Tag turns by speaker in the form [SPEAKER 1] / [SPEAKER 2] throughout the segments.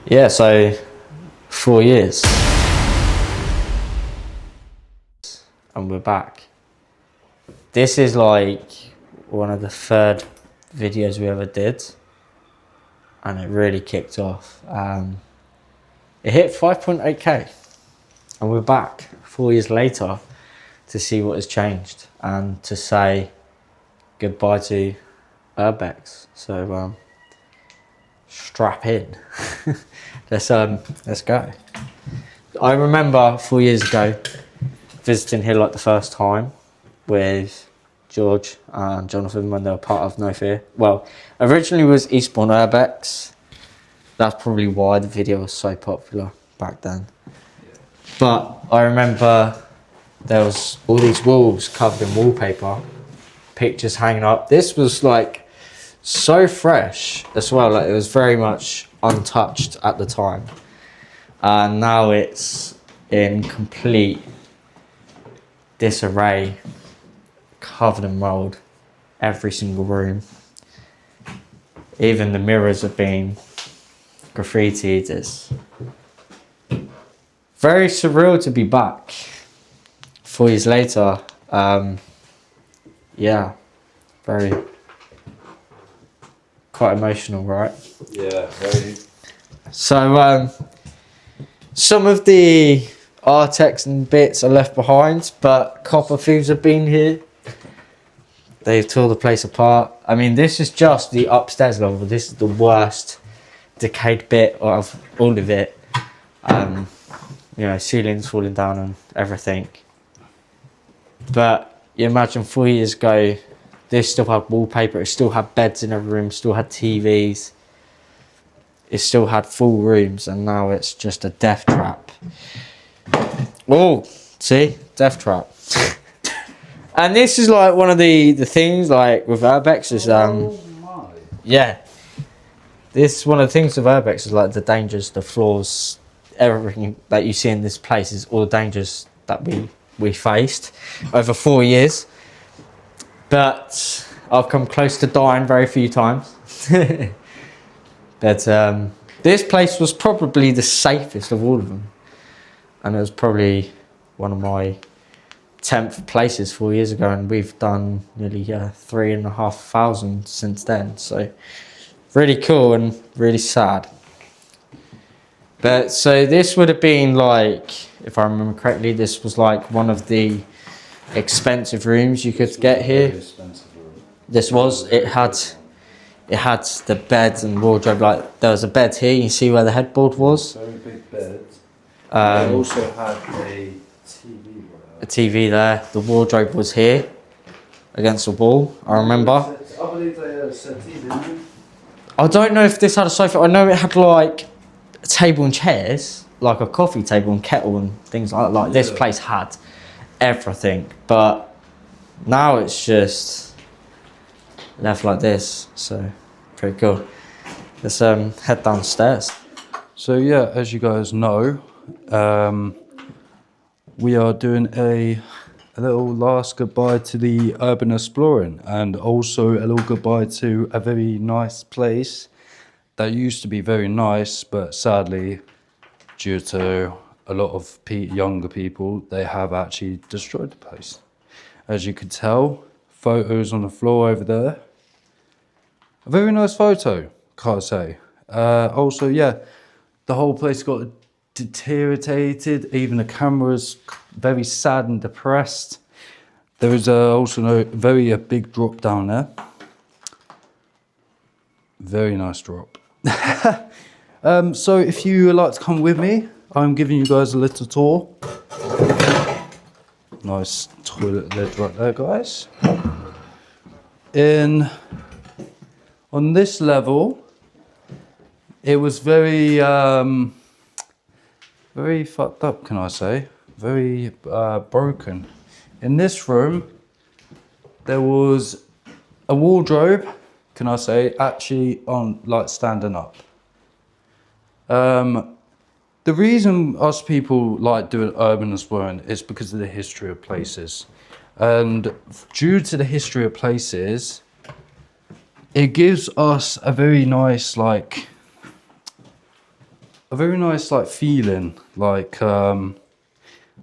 [SPEAKER 1] Yeah, so 4 years. And we're back. This is like one of the third videos we ever did. And it really kicked off. It hit 5.8k. And we're back 4 years later to see what has changed and to say goodbye to Urbex. So strap in. Let's go. I remember 4 years ago visiting here like the first time with George and Jonathan when they were part of No Fear. Well, originally it was Eastbourne Urbex. That's probably why the video was so popular back then. But I remember there was all these walls covered in wallpaper, pictures hanging up. This was like so fresh as well. Like it was very much untouched at the time. And now it's in complete disarray, covered in mold, every single room. Even the mirrors have been graffitied. It's very surreal to be back 4 years later. Yeah, quite emotional, right?
[SPEAKER 2] Yeah, very.
[SPEAKER 1] So some of the artex and bits are left behind, but copper thieves have been here. They've tore the place apart. I mean, this is just the upstairs level. This is the worst decayed bit of all of it. You know, ceilings falling down and everything. But you imagine 4 years ago, this still had wallpaper, it still had beds in every room, still had TVs. It still had full rooms, and now it's just a death trap. Oh, see? Death trap. And this is like one of the things like with Urbex is yeah. This one of the things with Urbex is like the dangers, the flaws, everything that you see in this place is all the dangers that we faced over 4 years. But I've come close to dying very few times. But this place was probably the safest of all of them. And it was probably one of my 10th places 4 years ago. And we've done nearly 3,500 since then. So really cool and really sad. But so this would have been like, if I remember correctly, this was like one of the expensive rooms you could get here. This was, it had the beds and wardrobe. Like there was a bed here. You can see where the headboard was.
[SPEAKER 2] Very big bed. They also had a TV.
[SPEAKER 1] A TV there. The wardrobe was here, against the wall. I remember.
[SPEAKER 2] I believe they had a settee, didn't they?
[SPEAKER 1] I don't know if this had a sofa. I know it had like a table and chairs, like a coffee table and kettle and things like that. Like this place had everything, but now it's just left like this. So pretty cool. Let's head downstairs.
[SPEAKER 2] So yeah, as you guys know, we are doing a little last goodbye to the urban exploring, and also a little goodbye to a very nice place that used to be very nice, but sadly, due to a lot of younger people, they have actually destroyed the place. As you can tell, photos on the floor over there. A very nice photo, can't say. Also, yeah, the whole place got deteriorated. Even the camera's very sad and depressed. There is also a big drop down there. Very nice drop. So if you would like to come with me, I'm giving you guys a little tour. Nice toilet lid right there, guys. On this level, it was very fucked up, can I say? Very broken. In this room, there was a wardrobe, can I say, actually on like standing up. The reason us people like doing urban exploring is because of the history of places. And due to the history of places, it gives us a very nice, like, a very nice like feeling, like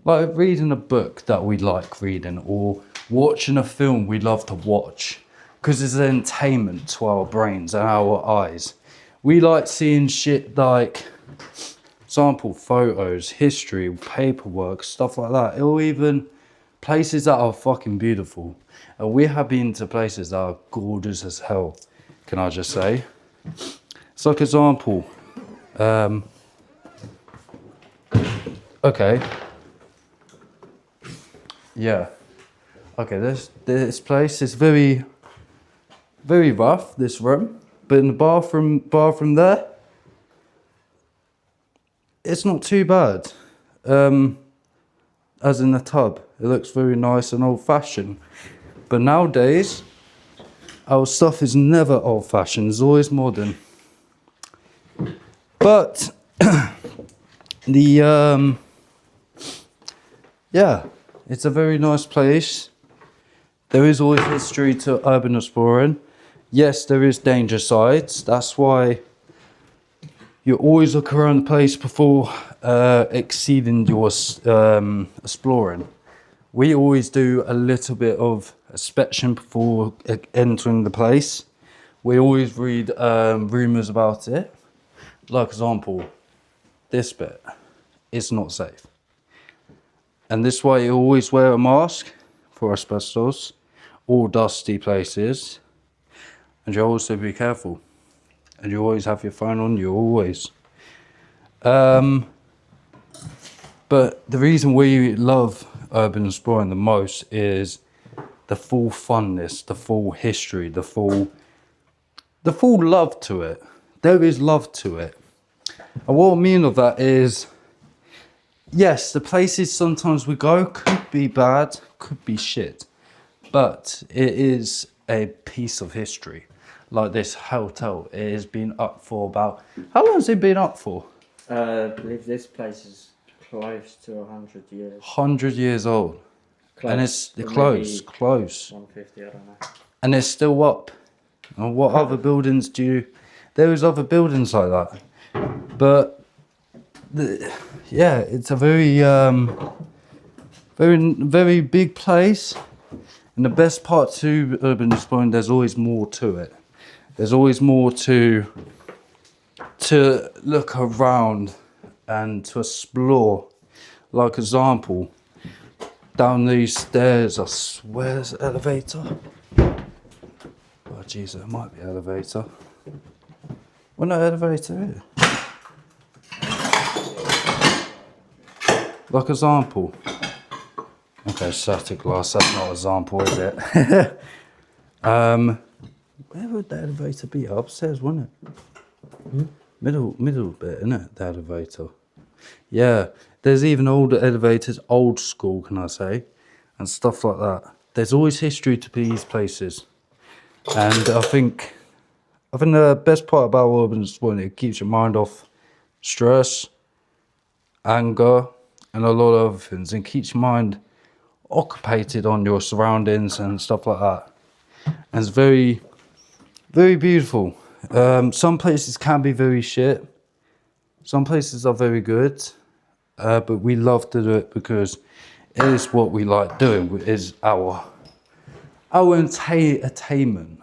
[SPEAKER 2] reading a book that we like reading, or watching a film we love to watch, because it's entertainment to our brains and our eyes. We like seeing shit like, example, photos, history, paperwork, stuff like that, or even places that are fucking beautiful. And we have been to places that are gorgeous as hell, can I just say. It's like example, okay, yeah, okay, this place is very rough, this room, but in the bathroom there, it's not too bad. As in the tub, it looks very nice and old-fashioned. But nowadays, our stuff is never old-fashioned, it's always modern. But yeah, it's a very nice place. There is always history to urban exploring. Yes, there is danger sides. That's why you always look around the place before exceeding your exploring. We always do a little bit of inspection before entering the place. We always read rumours about it. Like example, this bit is not safe. And this is why you always wear a mask for asbestos or dusty places. And you also be careful. And you always have your phone on you, always. But the reason we love urban exploring the most is the full funness, the full history, the full love to it. There is love to it. And what I mean of that is, yes, the places sometimes we go could be bad, could be shit, but it is a piece of history. Like this hotel, it has been up for about, how long has it been up for?
[SPEAKER 1] I believe this place is close to 100 years.
[SPEAKER 2] 100 years old.
[SPEAKER 1] Close.
[SPEAKER 2] And it's
[SPEAKER 1] Or
[SPEAKER 2] close.
[SPEAKER 1] maybe 150, I don't know.
[SPEAKER 2] And it's still up. And what other buildings there is other buildings like that. But, yeah, it's a very, very big place. And the best part to urban exploring, there's always more to it. There's always more to look around and to explore. Like example, down these stairs, I swear there's an elevator. Oh Jesus, it might be an elevator. Well, no elevator here. Like example. Okay, static glass, that's not an example, is it? Where would the elevator be? Upstairs, wouldn't it? Middle bit, isn't it? The elevator. Yeah, there's even older elevators, old school, can I say, and stuff like that. There's always history to these places. And I think the best part about urban exploring, it keeps your mind off stress, anger, and a lot of other things, and keeps your mind occupied on your surroundings and stuff like that. And it's very, very beautiful. Some places can be very shit. Some places are very good. But we love to do it because it is what we like doing. It is our entertainment.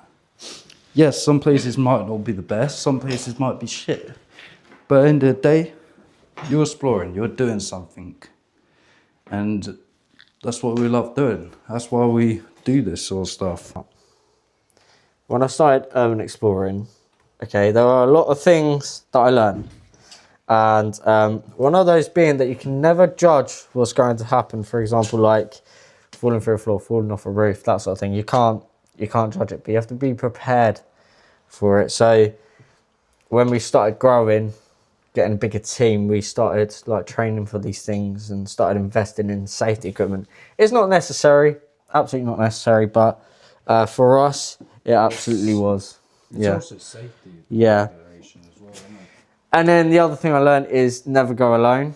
[SPEAKER 2] Yes, some places might not be the best. Some places might be shit. But at the end of the day, you're exploring. You're doing something. And that's what we love doing. That's why we do this sort of stuff.
[SPEAKER 1] When I started urban exploring, okay, there are a lot of things that I learned. And one of those being that you can never judge what's going to happen. For example, like falling through a floor, falling off a roof, that sort of thing. You can't judge it, but you have to be prepared for it. So when we started growing, getting a bigger team, we started like training for these things and started investing in safety equipment. It's not necessary, absolutely not necessary, but for us, it absolutely was.
[SPEAKER 2] It's also safety.
[SPEAKER 1] Yeah.
[SPEAKER 2] As well, isn't it?
[SPEAKER 1] And then the other thing I learned is never go alone.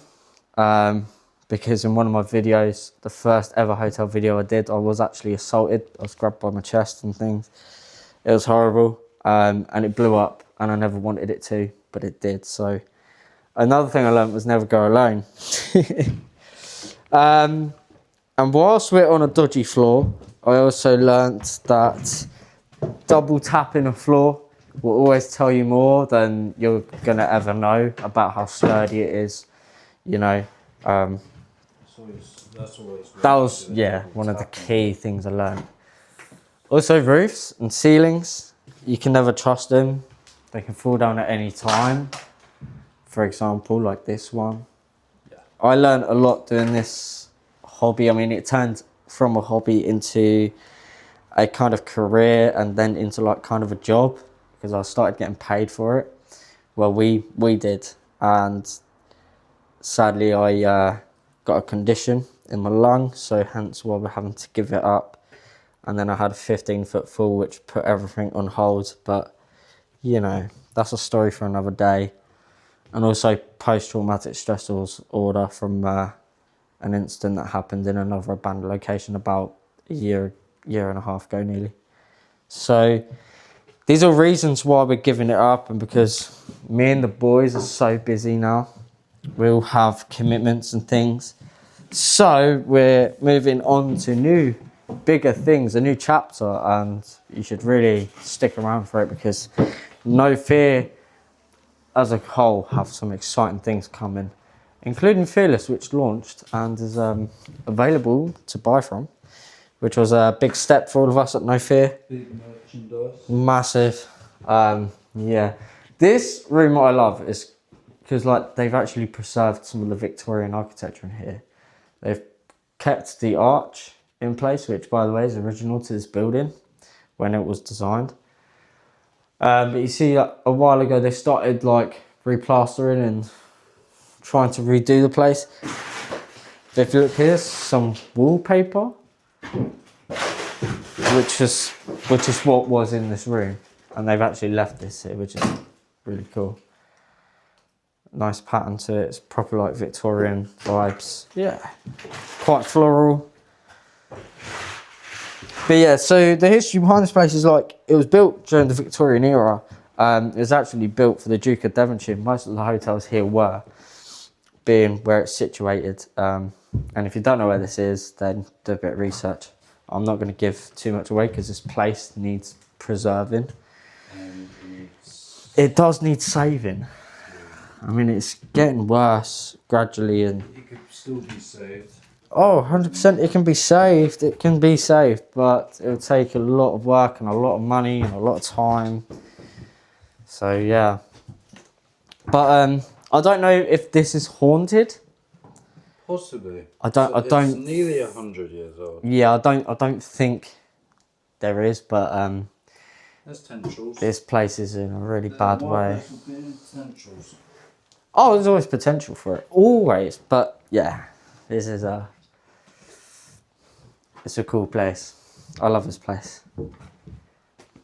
[SPEAKER 1] Because in one of my videos, the first ever hotel video I did, I was actually assaulted. I was grabbed by my chest and things. It was horrible. And it blew up and I never wanted it to, but it did. So Another thing I learned was never go alone. And whilst we're on a dodgy floor, I also learnt that double tapping a floor will always tell you more than you're going to ever know about how sturdy it is, you know.
[SPEAKER 2] That's always
[SPEAKER 1] That was, yeah, one of the key things I learned. Also, roofs and ceilings, you can never trust them. They can fall down at any time. For example, like this one.
[SPEAKER 2] Yeah.
[SPEAKER 1] I learned a lot doing this hobby. I mean, it turned from a hobby into a kind of career and then into like kind of a job because I started getting paid for it. Well, we did. And sadly, I got a condition in my lung, so hence why we're having to give it up. And then I had a 15-foot fall, which put everything on hold. But, you know, that's a story for another day. And also post-traumatic stress disorder from an incident that happened in another abandoned location about a year and a half ago nearly. So these are reasons why we're giving it up, and because me and the boys are so busy now. We all have commitments and things. So we're moving on to new, bigger things, a new chapter, and you should really stick around for it because No Fear as a whole have some exciting things coming, including Fearless, which launched and is available to buy from, which was a big step for all of us at No Fear.
[SPEAKER 2] Big merchandise.
[SPEAKER 1] Massive. Yeah. This room what I love is because like they've actually preserved some of the Victorian architecture in here. They've kept the arch in place, which by the way is original to this building when it was designed. But you see, a while ago they started like replastering and trying to redo the place. If you look here, some wallpaper, which is what was in this room, and they've actually left this here, which is really cool. Nice pattern to it. It's proper like Victorian vibes. Yeah, quite floral. But yeah, so the history behind this place is like, it was built during the Victorian era. It was actually built for the Duke of Devonshire. Most of the hotels here were, being where it's situated. And if you don't know where this is, then do a bit of research. I'm not going to give too much away because this place needs preserving. It does need saving. I mean, it's getting worse gradually. And
[SPEAKER 2] It could still be saved.
[SPEAKER 1] oh, 100% it can be saved. It can be saved, but it'll take a lot of work and a lot of money and a lot of time. So, yeah. But I don't know if this is haunted.
[SPEAKER 2] Possibly.
[SPEAKER 1] I don't.
[SPEAKER 2] It's nearly 100 years old.
[SPEAKER 1] Yeah, I don't think there is, but
[SPEAKER 2] There's potentials.
[SPEAKER 1] this place is in a really bad way.
[SPEAKER 2] Potentials.
[SPEAKER 1] Oh, there's always potential for it, always. But yeah, this is it's a cool place. I love this place.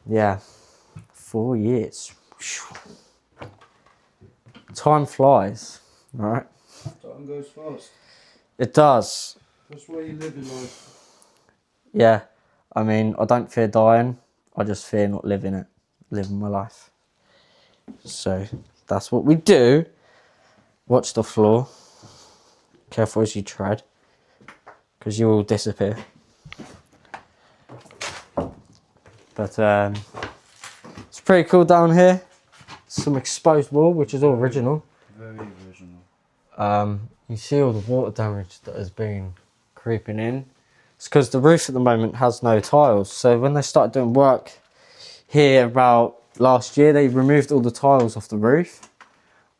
[SPEAKER 1] Yeah, 4 years. Time flies, right?
[SPEAKER 2] Time goes fast.
[SPEAKER 1] It does.
[SPEAKER 2] That's why you live in life.
[SPEAKER 1] Yeah, I mean, I don't fear dying. I just fear not living my life. So that's what we do. Watch the floor. Careful as you tread, because you will disappear. But it's pretty cool down here. Some exposed wall, which is all original.
[SPEAKER 2] Very original.
[SPEAKER 1] You see all the water damage that has been creeping in. It's because the roof at the moment has no tiles. So when they started doing work here about last year, they removed all the tiles off the roof.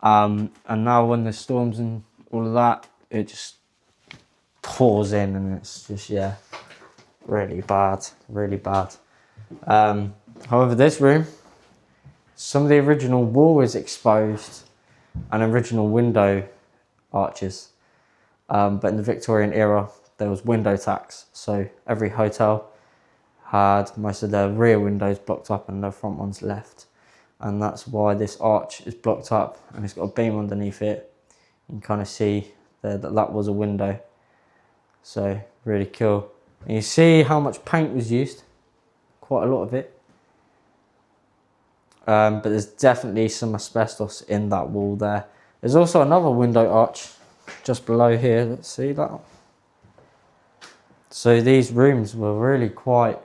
[SPEAKER 1] And now when there's storms and all of that, it just pours in, and it's just, yeah, really bad, really bad. However, this room, some of the original wall is exposed and original window arches. But in the Victorian era, there was window tax. So every hotel had most of their rear windows blocked up and the front ones left. And that's why this arch is blocked up and it's got a beam underneath it. You can kind of see that was a window. So really cool. And you see how much paint was used, quite a lot of it. But there's definitely some asbestos in that wall there. There's also another window arch just below here. Let's see that. So these rooms were really quite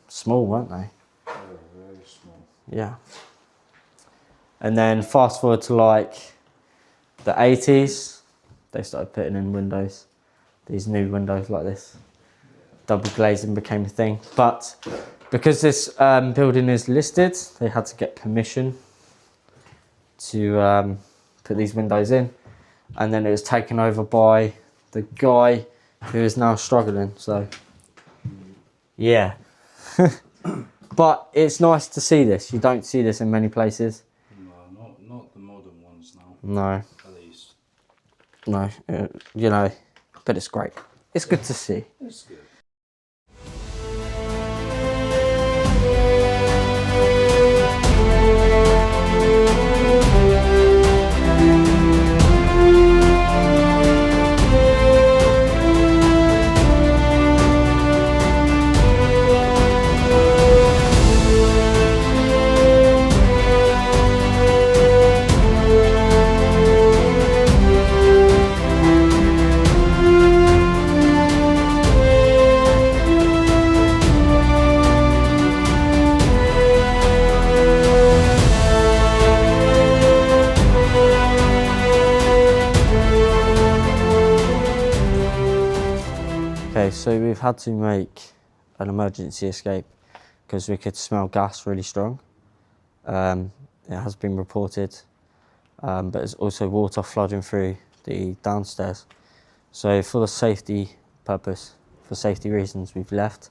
[SPEAKER 1] small, weren't they?
[SPEAKER 2] Very small.
[SPEAKER 1] Yeah. And then fast forward to like the 80s, they started putting in windows, these new windows like this. Double glazing became a thing. But because this building is listed, they had to get permission to put these windows in. And then it was taken over by the guy who is now struggling. So, yeah. But it's nice to see this. You don't see this in many places.
[SPEAKER 2] No, not the modern ones now.
[SPEAKER 1] No.
[SPEAKER 2] At least.
[SPEAKER 1] No, you know, but it's great. It's good to see.
[SPEAKER 2] It's good.
[SPEAKER 1] Okay, so we've had to make an emergency escape because we could smell gas really strong. It has been reported, but there's also water flooding through the downstairs. So for the safety purpose, for safety reasons, we've left.